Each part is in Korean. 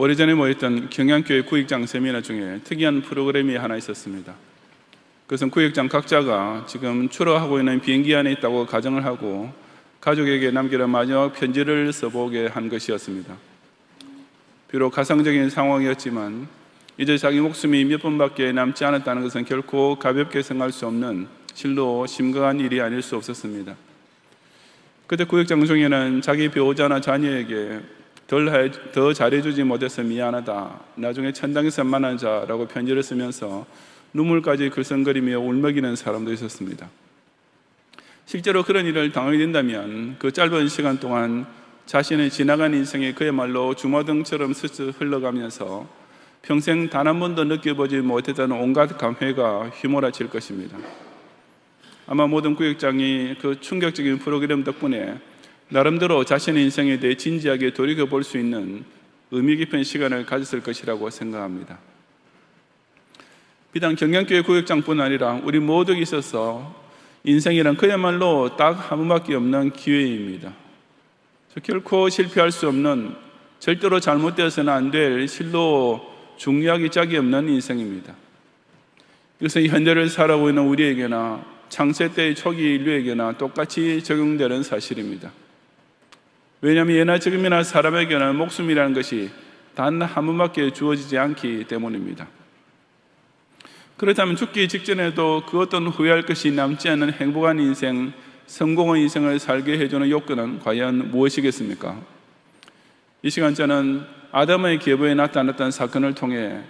오래전에 모였던 경양교회 구역장 세미나 중에 특이한 프로그램이 하나 있었습니다. 그것은 구역장 각자가 지금 출하하고 있는 비행기 안에 있다고 가정을 하고 가족에게 남기는 마지막 편지를 써보게 한 것이었습니다. 비록 가상적인 상황이었지만 이제 자기 목숨이 몇 분밖에 남지 않았다는 것은 결코 가볍게 생각할 수 없는 실로 심각한 일이 아닐 수 없었습니다. 그때 구역장 중에는 자기 배우자나 자녀에게 더 잘해주지 못해서 미안하다, 나중에 천당에서 만나자라고 편지를 쓰면서 눈물까지 글썽거리며 울먹이는 사람도 있었습니다. 실제로 그런 일을 당하게 된다면 그 짧은 시간 동안 자신의 지나간 인생이 그야말로 주마등처럼 스쳐 흘러가면서 평생 단 한 번도 느껴보지 못했다는 온갖 감회가 휘몰아칠 것입니다. 아마 모든 구역장이 그 충격적인 프로그램 덕분에 나름대로 자신의 인생에 대해 진지하게 돌이켜볼 수 있는 의미 깊은 시간을 가졌을 것이라고 생각합니다. 비단 경양교회 구역장뿐 아니라 우리 모두에 있어서 인생이란 그야말로 딱 한 번밖에 없는 기회입니다. 결코 실패할 수 없는, 절대로 잘못되어서는 안 될 실로 중요하기 짝이 없는 인생입니다. 이것은 현대를 살아오고 있는 우리에게나 창세 때의 초기 인류에게나 똑같이 적용되는 사실입니다. 왜냐하면 예나 지금이나 사람에게는 목숨이라는 것이 단 한 번밖에 주어지지 않기 때문입니다. 그렇다면 죽기 직전에도 그 어떤 후회할 것이 남지 않는 행복한 인생, 성공한 인생을 살게 해주는 요건은 과연 무엇이겠습니까? 이 시간 저는 아담의 계보에 나타났던 사건을 통해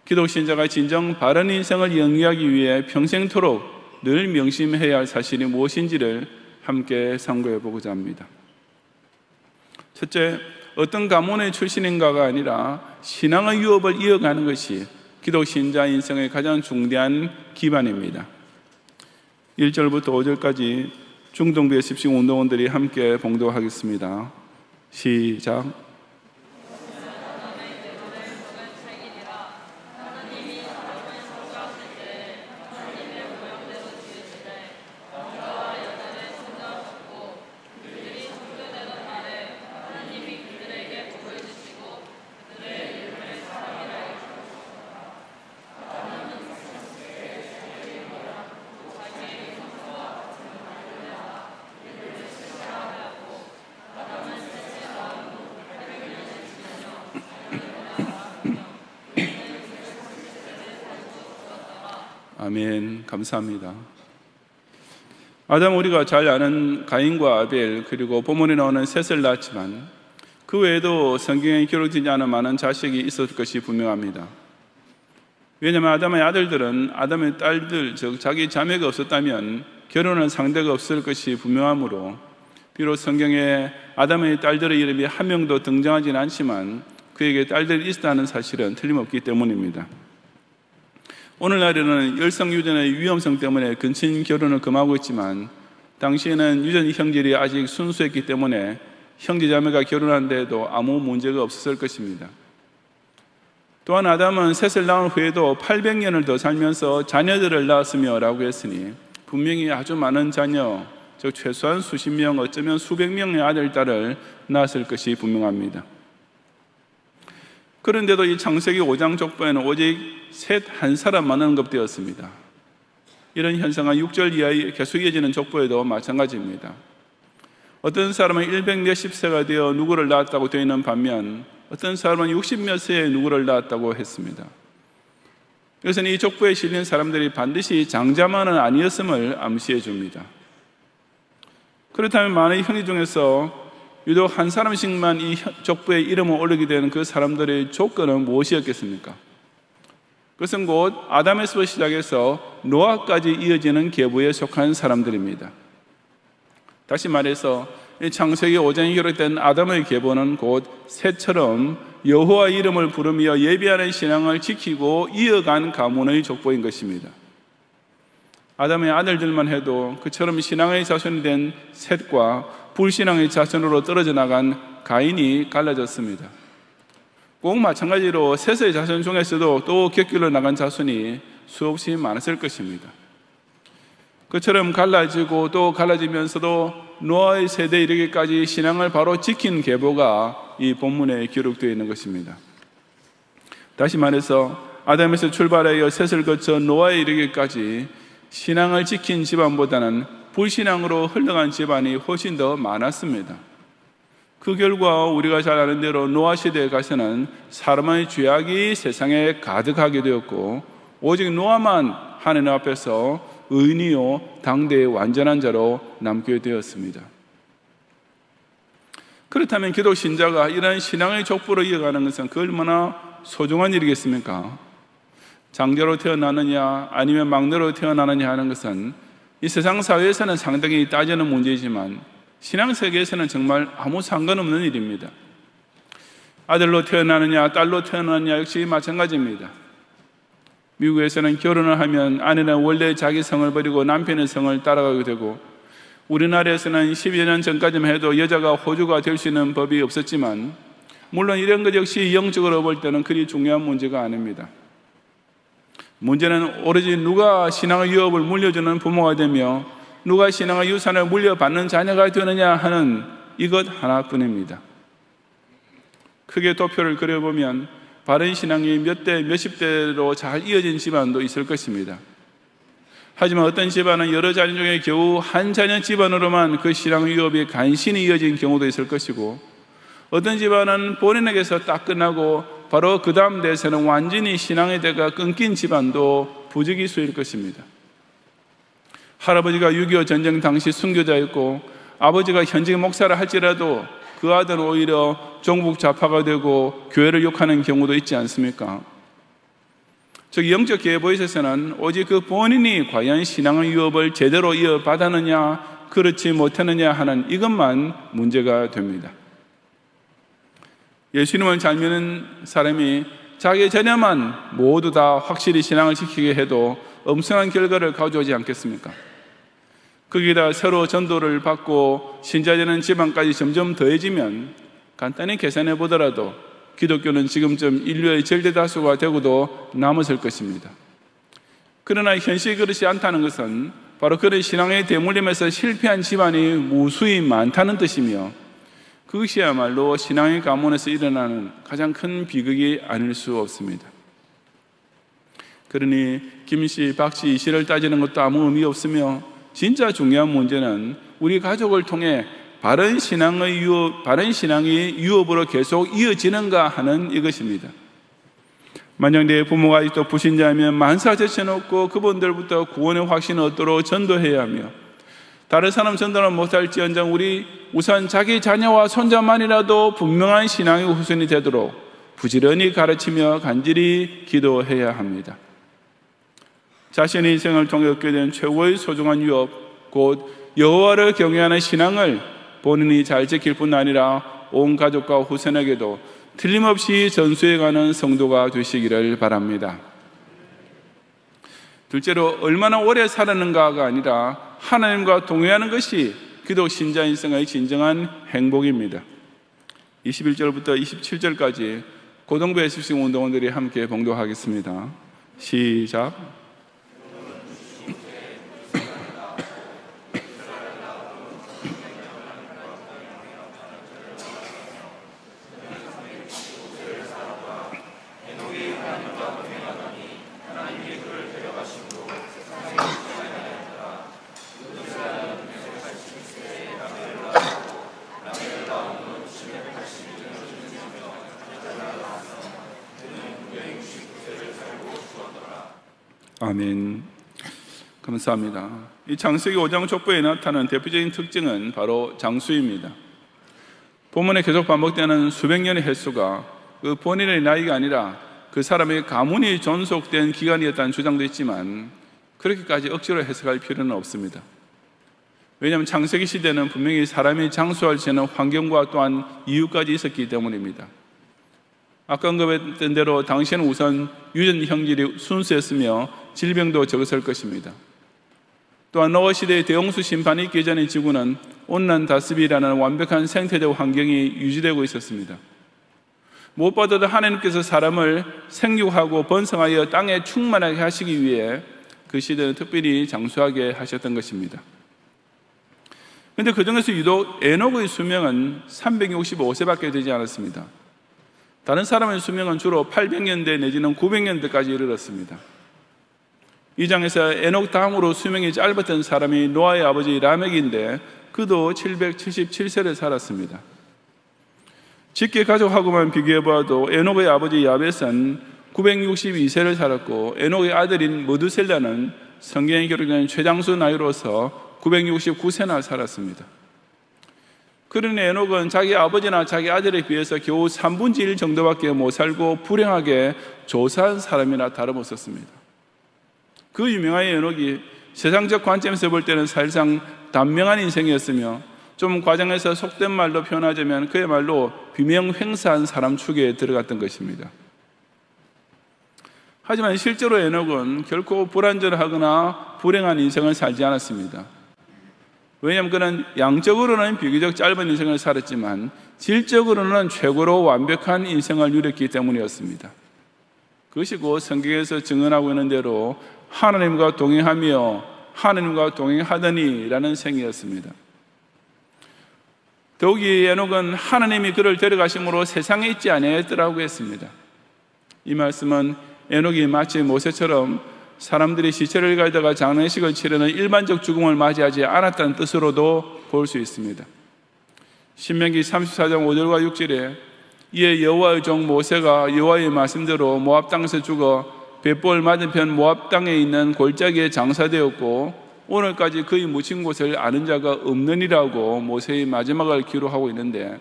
기독신자가 진정 바른 인생을 영위하기 위해 평생토록 늘 명심해야 할 사실이 무엇인지를 함께 상고해 보고자 합니다. 첫째, 어떤 가문의 출신인가가 아니라 신앙의 유업을 이어가는 것이 기독신자 인생의 가장 중대한 기반입니다. 1절부터 5절까지 중동부의 습식 운동원들이 함께 봉독하겠습니다. 시작. 아멘. 감사합니다. 아담은 우리가 잘 아는 가인과 아벨, 그리고 본문에 나오는 셋을 낳았지만 그 외에도 성경에 기록되지 않은 많은 자식이 있었을 것이 분명합니다. 왜냐하면 아담의 아들들은 아담의 딸들, 즉 자기 자매가 없었다면 결혼할 상대가 없을 것이 분명하므로 비록 성경에 아담의 딸들의 이름이 한 명도 등장하지는 않지만 그에게 딸들이 있었다는 사실은 틀림없기 때문입니다. 오늘날에는 열성유전의 위험성 때문에 근친 결혼을 금하고 있지만 당시에는 유전 형질이 아직 순수했기 때문에 형제자매가 결혼한 데에도 아무 문제가 없었을 것입니다. 또한 아담은 셋을 낳은 후에도 800년을 더 살면서 자녀들을 낳았으며 라고 했으니 분명히 아주 많은 자녀, 즉 최소한 수십 명, 어쩌면 수백 명의 아들, 딸을 낳았을 것이 분명합니다. 그런데도 이 창세기 5장 족보에는 오직 셋 한 사람만 언급되었습니다. 이런 현상은 6절 이하에 계속 이어지는 족보에도 마찬가지입니다. 어떤 사람은 100 몇십 세가 되어 누구를 낳았다고 되어 있는 반면 어떤 사람은 60 몇 세에 누구를 낳았다고 했습니다. 이것은 이 족보에 실린 사람들이 반드시 장자만은 아니었음을 암시해 줍니다. 그렇다면 많은 형제 중에서 유독 한 사람씩만 이 족보에 이름을 올리게 되는 그 사람들의 조건은 무엇이었겠습니까? 그것은 곧 아담에서 시작해서 노아까지 이어지는 계보에 속한 사람들입니다. 다시 말해서 창세기 5장에 기록된 아담의 계보는 곧 셋처럼 여호와 이름을 부르며 예배하는 신앙을 지키고 이어간 가문의 족보인 것입니다. 아담의 아들들만 해도 그처럼 신앙의 자손이 된 셋과 불신앙의 자손으로 떨어져 나간 가인이 갈라졌습니다. 꼭 마찬가지로 셋의 자손 중에서도 또 곁길로 나간 자손이 수없이 많았을 것입니다. 그처럼 갈라지고 또 갈라지면서도 노아의 세대에 이르기까지 신앙을 바로 지킨 계보가 이 본문에 기록되어 있는 것입니다. 다시 말해서 아담에서 출발하여 셋을 거쳐 노아에 이르기까지 신앙을 지킨 집안보다는 불신앙으로 흘러간 집안이 훨씬 더 많았습니다. 그 결과 우리가 잘 아는 대로 노아 시대에 가서는 사람의 죄악이 세상에 가득하게 되었고, 오직 노아만 하나님 앞에서 의인이요 당대의 완전한 자로 남게 되었습니다. 그렇다면 기독 신자가 이런 신앙의 족보로 이어가는 것은 그 얼마나 소중한 일이겠습니까? 장자로 태어나느냐 아니면 막내로 태어나느냐 하는 것은 이 세상 사회에서는 상당히 따지는 문제이지만 신앙 세계에서는 정말 아무 상관없는 일입니다. 아들로 태어나느냐 딸로 태어나느냐 역시 마찬가지입니다. 미국에서는 결혼을 하면 아내는 원래 자기 성을 버리고 남편의 성을 따라가게 되고, 우리나라에서는 10여 년 전까지만 해도 여자가 호주가 될 수 있는 법이 없었지만, 물론 이런 것 역시 영적으로 볼 때는 그리 중요한 문제가 아닙니다. 문제는 오로지 누가 신앙의 유업을 물려주는 부모가 되며 누가 신앙의 유산을 물려받는 자녀가 되느냐 하는 이것 하나뿐입니다. 크게 도표를 그려보면 바른 신앙이 몇 대 몇십 대로 잘 이어진 집안도 있을 것입니다. 하지만 어떤 집안은 여러 자녀 중에 겨우 한 자녀 집안으로만 그 신앙 유업이 간신히 이어진 경우도 있을 것이고, 어떤 집안은 본인에게서 딱 끝나고 바로 그 다음 대에서는 완전히 신앙의 대가 끊긴 집안도 부지기수일 것입니다. 할아버지가 6.25 전쟁 당시 순교자였고 아버지가 현직 목사를 할지라도 그 아들은 오히려 종북 좌파가 되고 교회를 욕하는 경우도 있지 않습니까? 즉 영적 계보에 있어서는 오직 그 본인이 과연 신앙의 유업을 제대로 이어받았느냐 그렇지 못했느냐 하는 이것만 문제가 됩니다. 예수님을 잘 믿는 사람이 자기 자녀만 모두 다 확실히 신앙을 지키게 해도 엄청난 결과를 가져오지 않겠습니까? 거기다 새로 전도를 받고 신자되는 집안까지 점점 더해지면 간단히 계산해 보더라도 기독교는 지금쯤 인류의 절대다수가 되고도 남았을 것입니다. 그러나 현실이 그렇지 않다는 것은 바로 그런 신앙의 대물림에서 실패한 집안이 무수히 많다는 뜻이며, 그것이야말로 신앙의 가문에서 일어나는 가장 큰 비극이 아닐 수 없습니다. 그러니 김씨, 박씨, 이씨를 따지는 것도 아무 의미 없으며, 진짜 중요한 문제는 우리 가족을 통해 바른 신앙이 유업으로 계속 이어지는가 하는 이것입니다. 만약 내 부모가 아직도 불신자이면 만사 제쳐놓고 그분들부터 구원의 확신을 얻도록 전도해야 하며, 다른 사람 전도는 못할지언정 우리 우선 자기 자녀와 손자만이라도 분명한 신앙의 후손이 되도록 부지런히 가르치며 간절히 기도해야 합니다. 자신의 인생을 통해 얻게 된 최고의 소중한 유업, 곧 여호와를 경외하는 신앙을 본인이 잘 지킬 뿐 아니라 온 가족과 후손에게도 틀림없이 전수해가는 성도가 되시기를 바랍니다. 둘째로 얼마나 오래 살았는가가 아니라 하나님과 동행하는 것이 기독 신자 인생의 진정한 행복입니다. 21절부터 27절까지 고등부 SBC 운동원들이 함께 봉독하겠습니다. 시작. 아멘. 감사합니다. 이 창세기 5장 족보에 나타나는 대표적인 특징은 바로 장수입니다. 본문에 계속 반복되는 수백 년의 횟수가 그 본인의 나이가 아니라 그 사람의 가문이 존속된 기간이었다는 주장도 있지만 그렇게까지 억지로 해석할 필요는 없습니다. 왜냐하면 창세기 시대는 분명히 사람이 장수할 수 있는 환경과 또한 이유까지 있었기 때문입니다. 아까 언급했던 대로 당시에는 우선 유전 형질이 순수했으며 질병도 적었을 것입니다. 또한 노아 시대의 대홍수 심판이 있기 전의 지구는 온난 다습이라는 완벽한 생태적 환경이 유지되고 있었습니다. 무엇보다도 하나님께서 사람을 생육하고 번성하여 땅에 충만하게 하시기 위해 그 시대는 특별히 장수하게 하셨던 것입니다. 그런데 그 중에서 유독 에녹의 수명은 365세밖에 되지 않았습니다. 다른 사람의 수명은 주로 800년대 내지는 900년대까지 이르렀습니다. 이 장에서 에녹 다음으로 수명이 짧았던 사람이 노아의 아버지 라멕인데 그도 777세를 살았습니다. 직계 가족하고만 비교해봐도 에녹의 아버지 야벳은 962세를 살았고 에녹의 아들인 머두셀라는 성경에 기록된 최장수 나이로서 969세나 살았습니다. 그러니 에녹은 자기 아버지나 자기 아들에 비해서 겨우 3분의 1 정도밖에 못 살고 불행하게 조사한 사람이나 다름없었습니다. 그 유명한 에녹이 세상적 관점에서 볼 때는 사실상 단명한 인생이었으며 좀 과장해서 속된 말로 표현하자면 그야말로 비명횡사한 사람 축에 들어갔던 것입니다. 하지만 실제로 에녹은 결코 불안전하거나 불행한 인생을 살지 않았습니다. 왜냐하면 그는 양적으로는 비교적 짧은 인생을 살았지만 질적으로는 최고로 완벽한 인생을 누렸기 때문이었습니다. 그것이 곧 성경에서 증언하고 있는 대로 하나님과 동행하며 하나님과 동행하더니 라는 생이었습니다. 더욱이 에녹은 하나님이 그를 데려가심으로 세상에 있지 아니하였더라고 했습니다. 이 말씀은 에녹이 마치 모세처럼 사람들이 시체를 가져다가 장례식을 치르는 일반적 죽음을 맞이하지 않았다는 뜻으로도 볼 수 있습니다. 신명기 34장 5절과 6절에 이에 여호와의 종 모세가 여호와의 말씀대로 모압 땅에서 죽어 벳볼 맞은편 모압 땅에 있는 골짜기에 장사되었고 오늘까지 그의 묻힌 곳을 아는 자가 없느니라고 모세의 마지막을 기록하고 있는데,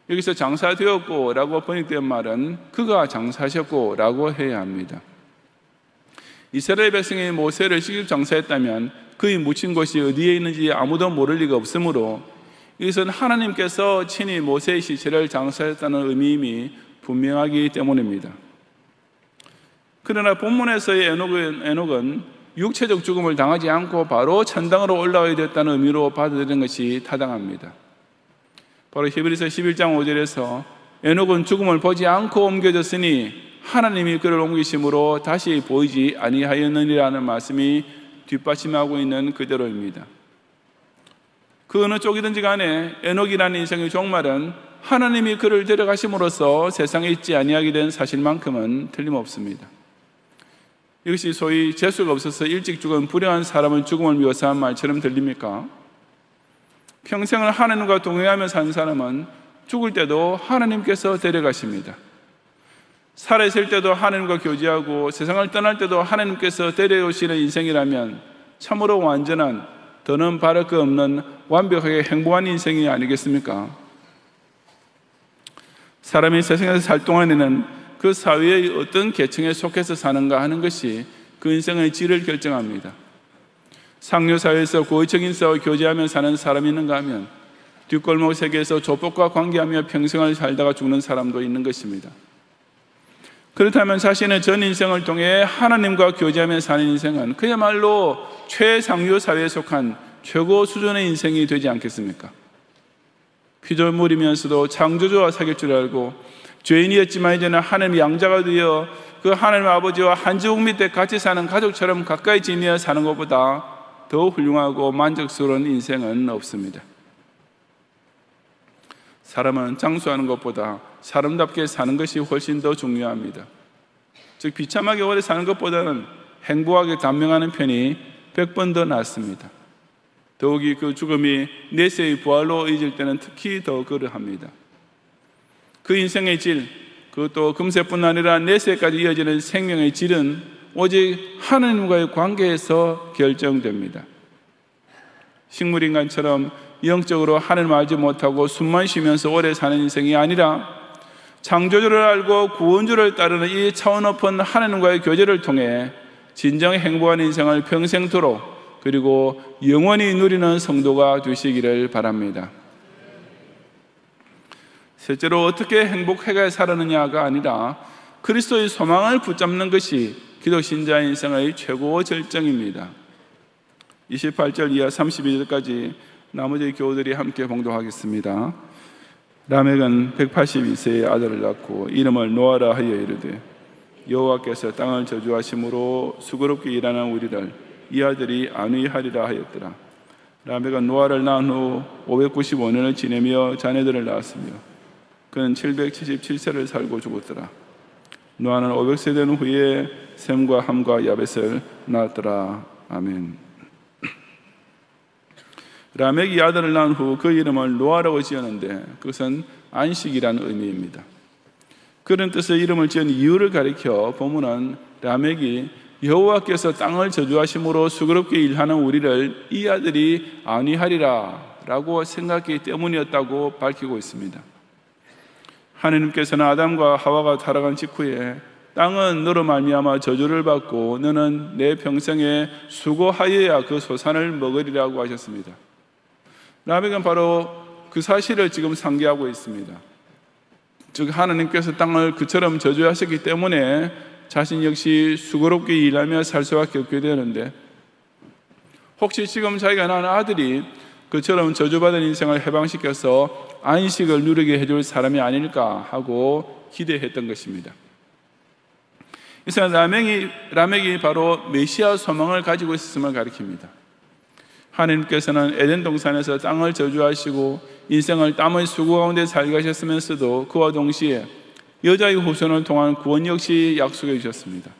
여기서 장사되었고 라고 번역된 말은 그가 장사하셨고 라고 해야 합니다. 이스라엘 백성이 모세를 시집 장사했다면 그의 묻힌 곳이 어디에 있는지 아무도 모를 리가 없으므로 이것은 하나님께서 친히 모세의 시체를 장사했다는 의미임이 분명하기 때문입니다. 그러나 본문에서의 에녹은 육체적 죽음을 당하지 않고 바로 천당으로 올라가야 됐다는 의미로 받아들이는 것이 타당합니다. 바로 히브리서 11장 5절에서 에녹은 죽음을 보지 않고 옮겨졌으니 하나님이 그를 옮기심으로 다시 보이지 아니하였느니라는 말씀이 뒷받침하고 있는 그대로입니다. 그 어느 쪽이든지 간에 에녹이라는 인생의 종말은 하나님이 그를 데려가심으로써 세상에 있지 아니하게 된 사실만큼은 틀림없습니다. 이것이 소위 재수가 없어서 일찍 죽은 불행한 사람은 죽음을 묘사한 말처럼 들립니까? 평생을 하나님과 동행하며 사는 사람은 죽을 때도 하나님께서 데려가십니다. 살아있을 때도 하나님과 교제하고 세상을 떠날 때도 하나님께서 데려오시는 인생이라면 참으로 완전한, 더는 바랄 것 없는 완벽하게 행복한 인생이 아니겠습니까? 사람이 세상에서 살 동안에는 그 사회의 어떤 계층에 속해서 사는가 하는 것이 그 인생의 질을 결정합니다. 상류사회에서 고위층 인사와 교제하며 사는 사람이 있는가 하면 뒷골목 세계에서 조폭과 관계하며 평생을 살다가 죽는 사람도 있는 것입니다. 그렇다면 자신의 전 인생을 통해 하나님과 교제하며 사는 인생은 그야말로 최상류 사회에 속한 최고 수준의 인생이 되지 않겠습니까? 피조물이면서도 창조주와 사귈 줄 알고 죄인이었지만 이제는 하나님의 양자가 되어 그 하나님 아버지와 한 지붕 밑에 같이 사는 가족처럼 가까이 지내어 사는 것보다 더 훌륭하고 만족스러운 인생은 없습니다. 사람은 장수하는 것보다 사람답게 사는 것이 훨씬 더 중요합니다. 즉 비참하게 오래 사는 것보다는 행복하게 단명하는 편이 100번 더 낫습니다. 더욱이 그 죽음이 내세의 부활로 이어질 때는 특히 더 그러합니다. 그 인생의 질, 그것도 금세뿐 아니라 내세까지 이어지는 생명의 질은 오직 하나님과의 관계에서 결정됩니다. 식물인간처럼 영적으로 하나님을 알지 못하고 숨만 쉬면서 오래 사는 인생이 아니라 창조주를 알고 구원주를 따르는 이 차원 높은 하나님과의 교제를 통해 진정 행복한 인생을 평생토록 그리고 영원히 누리는 성도가 되시기를 바랍니다. 실제로 어떻게 행복하게 살았느냐가 아니라 그리스도의 소망을 붙잡는 것이 기독 신자의 인생의 최고 절정입니다. 28절 이하 32절까지 나머지 교우들이 함께 봉독하겠습니다. 라멕은 182세의 아들을 낳고 이름을 노아라 하여 이르되 여호와께서 땅을 저주하심으로 수고롭게 일하는 우리를 이 아들이 안위하리라 하였더라. 라멕은 노아를 낳은 후 595년을 지내며 자녀들을 낳았으며 그는 777세를 살고 죽었더라. 노아는 500세 된 후에 셈과 함과 야벳을 낳았더라. 아멘. 라멕이 아들을 낳은 후 그 이름을 노아라고 지었는데 그것은 안식이라는 의미입니다. 그런 뜻의 이름을 지은 이유를 가리켜 본문은 라멕이 여호와께서 땅을 저주하심으로 수고롭게 일하는 우리를 이 아들이 안위하리라 라고 생각했기 때문이었다고 밝히고 있습니다. 하느님께서는 아담과 하와가 타락한 직후에 땅은 너로 말미암아 저주를 받고 너는 내 평생에 수고하여야 그 소산을 먹으리라고 하셨습니다. 라멕은 바로 그 사실을 지금 상기하고 있습니다. 즉 하나님께서 땅을 그처럼 저주하셨기 때문에 자신 역시 수고롭게 일하며 살 수밖에 없게 되는데, 혹시 지금 자기가 낳은 아들이 그처럼 저주받은 인생을 해방시켜서 안식을 누리게 해줄 사람이 아닐까 하고 기대했던 것입니다. 그래서 라멕이 바로 메시아 소망을 가지고 있었음을 가리킵니다. 하나님께서는 에덴 동산에서 땅을 저주하시고 인생을 땀의 수고 가운데 살게 하셨으면서도 그와 동시에 여자의 후손을 통한 구원 역시 약속해 주셨습니다.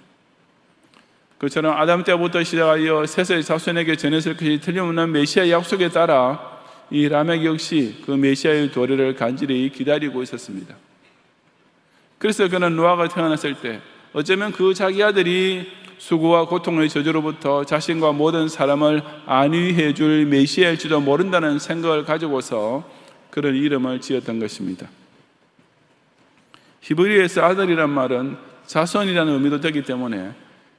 그처럼 아담 때부터 시작하여 셋의 자손에게 전했을 것이 틀림없는 메시아의 약속에 따라 이 라멕 역시 그 메시아의 도래를 간절히 기다리고 있었습니다. 그래서 그는 노아가 태어났을 때 어쩌면 그 자기 아들이 수고와 고통의 저주로부터 자신과 모든 사람을 안위해 줄 메시아일지도 모른다는 생각을 가지고서 그런 이름을 지었던 것입니다. 히브리어에서 아들이란 말은 자손이라는 의미도 되기 때문에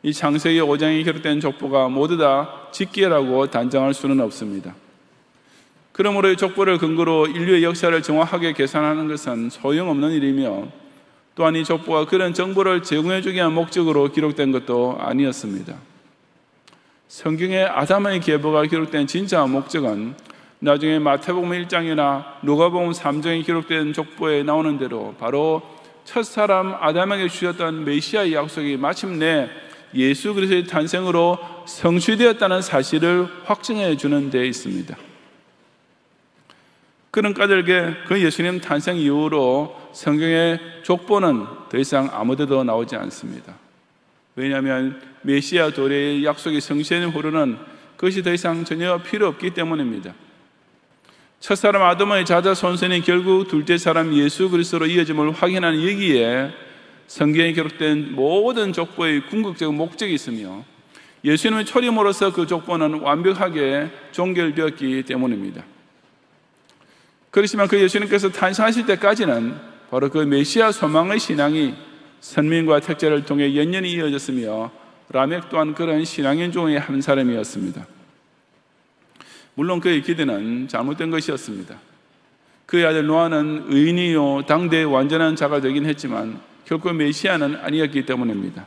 이 창세기 5장에 기록된 족보가 모두 다 직계라고 단정할 수는 없습니다. 그러므로 이 족보를 근거로 인류의 역사를 정확하게 계산하는 것은 소용없는 일이며, 또한 이 족보가 그런 정보를 제공해주기 위한 목적으로 기록된 것도 아니었습니다. 성경에 아담의 계보가 기록된 진짜 목적은 나중에 마태복음 1장이나 누가복음 3장에 기록된 족보에 나오는 대로 바로 첫사람 아담에게 주셨던 메시아의 약속이 마침내 예수 그리스도의 탄생으로 성취되었다는 사실을 확증해 주는 데 있습니다. 그런 까닭에 그 예수님 탄생 이후로 성경의 족보는 더 이상 아무데도 나오지 않습니다. 왜냐하면 메시아 도래의 약속이 성취된 후로는 그것이 더 이상 전혀 필요 없기 때문입니다. 첫사람 아담의 자자손손이 결국 둘째 사람 예수 그리스도로 이어짐을 확인하는 여기에 성경에 기록된 모든 족보의 궁극적인 목적이 있으며, 예수님의 초림으로서 그 족보는 완벽하게 종결되었기 때문입니다. 그렇지만 그 예수님께서 탄생하실 때까지는 바로 그 메시아 소망의 신앙이 선민과 택자를 통해 연연히 이어졌으며, 라멕 또한 그런 신앙인 중의 한 사람이었습니다. 물론 그의 기대는 잘못된 것이었습니다. 그의 아들 노아는 의인이요 당대의 완전한 자가 되긴 했지만 결코 메시아는 아니었기 때문입니다.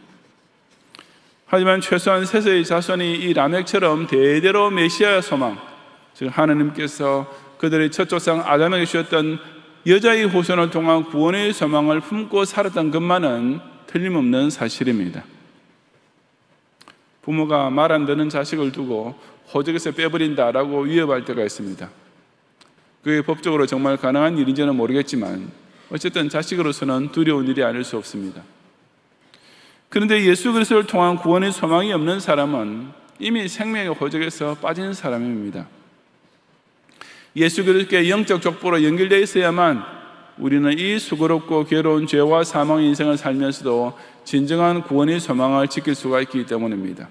하지만 최소한 셋의 자손이 이 라멕처럼 대대로 메시아 소망, 즉 하나님께서 그들의 첫 조상 아담에게 주셨던 여자의 후손을 통한 구원의 소망을 품고 살았던 것만은 틀림없는 사실입니다. 부모가 말 안 듣는 자식을 두고 호적에서 빼버린다라고 위협할 때가 있습니다. 그게 법적으로 정말 가능한 일인지는 모르겠지만 어쨌든 자식으로서는 두려운 일이 아닐 수 없습니다. 그런데 예수 그리스도를 통한 구원의 소망이 없는 사람은 이미 생명의 호적에서 빠진 사람입니다. 예수 그리스도의 영적 족보로 연결되어 있어야만 우리는 이 수고롭고 괴로운 죄와 사망의 인생을 살면서도 진정한 구원의 소망을 지킬 수가 있기 때문입니다.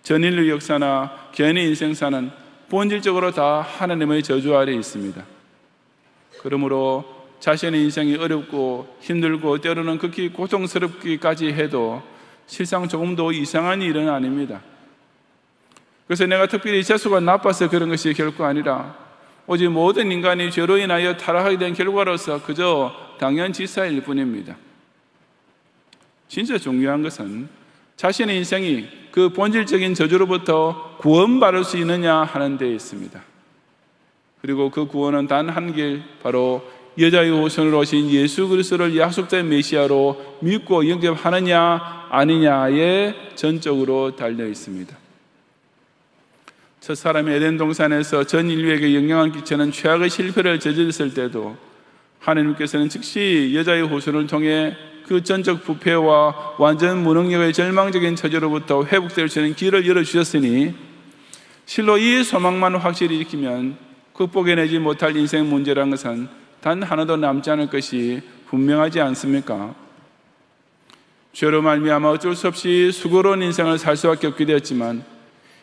전인류 역사나 개인의 인생사는 본질적으로 다 하나님의 저주 아래에 있습니다. 그러므로 자신의 인생이 어렵고 힘들고 때로는 극히 고통스럽기까지 해도 실상 조금도 이상한 일은 아닙니다. 그래서 내가 특별히 재수가 나빠서 그런 것이 결코 아니라 오직 모든 인간이 죄로 인하여 타락하게 된 결과로서 그저 당연지사일 뿐입니다. 진짜 중요한 것은 자신의 인생이 그 본질적인 저주로부터 구원받을 수 있느냐 하는 데 있습니다. 그리고 그 구원은 단 한 길, 바로 여자의 후손으로 오신 예수 그리스도를 약속된 메시아로 믿고 영접하느냐 아니냐에 전적으로 달려 있습니다. 첫사람이 에덴 동산에서 전 인류에게 영향을 끼치는 최악의 실패를 저질렀을 때도 하나님께서는 즉시 여자의 후손을 통해 그 전적 부패와 완전 무능력의 절망적인 처지로부터 회복될 수 있는 길을 열어주셨으니 실로 이 소망만 확실히 지키면 극복해내지 못할 인생 문제라는 것은 단 하나도 남지 않을 것이 분명하지 않습니까? 죄로 말미암아 어쩔 수 없이 수고로운 인생을 살 수밖에 없게 되었지만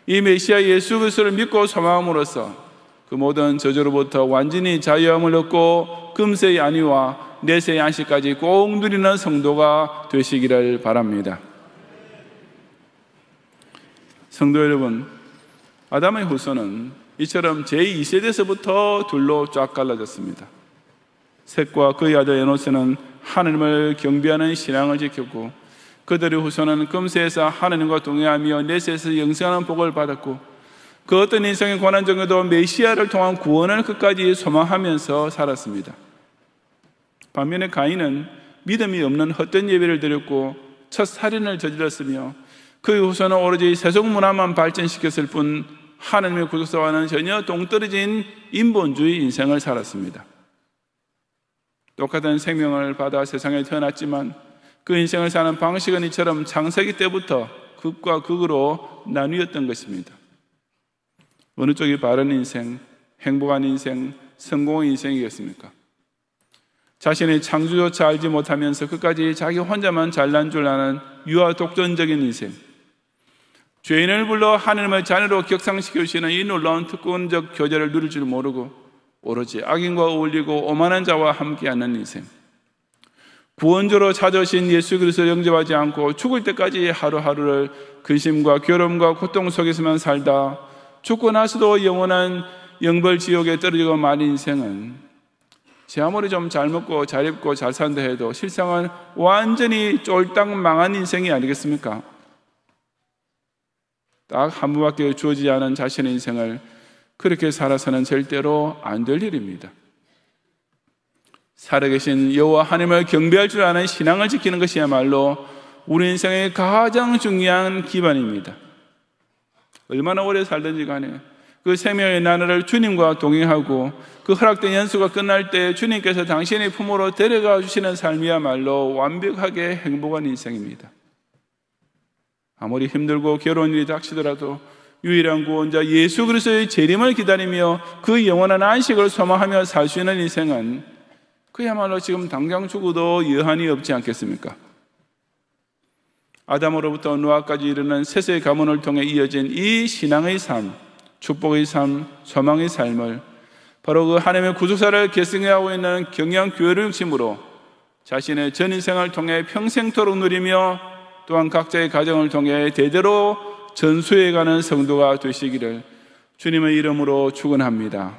이 메시아 예수 그리스도를 믿고 소망함으로써 그 모든 저주로부터 완전히 자유함을 얻고 금세의 안위와 내세의 안식까지 꼭 누리는 성도가 되시기를 바랍니다. 성도 여러분, 아담의 후손은 이처럼 제2세대에서부터 둘로 쫙 갈라졌습니다. 셋과 그의 아들 에노스는 하나님을 경배하는 신앙을 지켰고 그들의 후손은 금세에서 하나님과 동행하며 내세에서 영생하는 복을 받았고 그 어떤 인생의 고난 중에도 메시아를 통한 구원을 끝까지 소망하면서 살았습니다. 반면에 가인은 믿음이 없는 헛된 예배를 드렸고 첫 살인을 저질렀으며 그의 후손은 오로지 세속 문화만 발전시켰을 뿐 하나님의 구속사와는 전혀 동떨어진 인본주의 인생을 살았습니다. 똑같은 생명을 받아 세상에 태어났지만 그 인생을 사는 방식은 이처럼 창세기 때부터 극과 극으로 나뉘었던 것입니다. 어느 쪽이 바른 인생, 행복한 인생, 성공의 인생이겠습니까? 자신의 창조조차 알지 못하면서 끝까지 자기 혼자만 잘난 줄 아는 유아 독존적인 인생, 죄인을 불러 하나님의 자녀로 격상시켜주시는 이 놀라운 특권적 교제를 누릴 줄 모르고 오로지 악인과 어울리고 오만한 자와 함께하는 인생, 구원주로 찾아오신 예수 그리스도를 영접하지 않고 죽을 때까지 하루하루를 근심과 괴로움과 고통 속에서만 살다 죽고 나서도 영원한 영벌 지옥에 떨어지고 만 인생은 제 아무리 좀 잘 먹고 잘 입고 잘 산다 해도 실상은 완전히 쫄딱 망한 인생이 아니겠습니까? 딱 한 번밖에 주어지지 않은 자신의 인생을 그렇게 살아서는 절대로 안 될 일입니다. 살아계신 여호와 하나님을 경배할 줄 아는 신앙을 지키는 것이야말로 우리 인생의 가장 중요한 기반입니다. 얼마나 오래 살든지 간에 그 생명의 나날을 주님과 동행하고 그 허락된 연수가 끝날 때 주님께서 당신의 품으로 데려가 주시는 삶이야말로 완벽하게 행복한 인생입니다. 아무리 힘들고 괴로운 일이 닥치더라도 유일한 구원자 예수 그리스도의 재림을 기다리며 그 영원한 안식을 소망하며 살 수 있는 인생은 그야말로 지금 당장 죽어도 여한이 없지 않겠습니까? 아담으로부터 노아까지 이르는 셋의 가문을 통해 이어진 이 신앙의 삶, 축복의 삶, 소망의 삶을 바로 그 하나님의 구속사를 계승하고 있는 경양교회를 중심으로 자신의 전 인생을 통해 평생토록 누리며 또한 각자의 가정을 통해 대대로 전수해가는 성도가 되시기를 주님의 이름으로 축원합니다.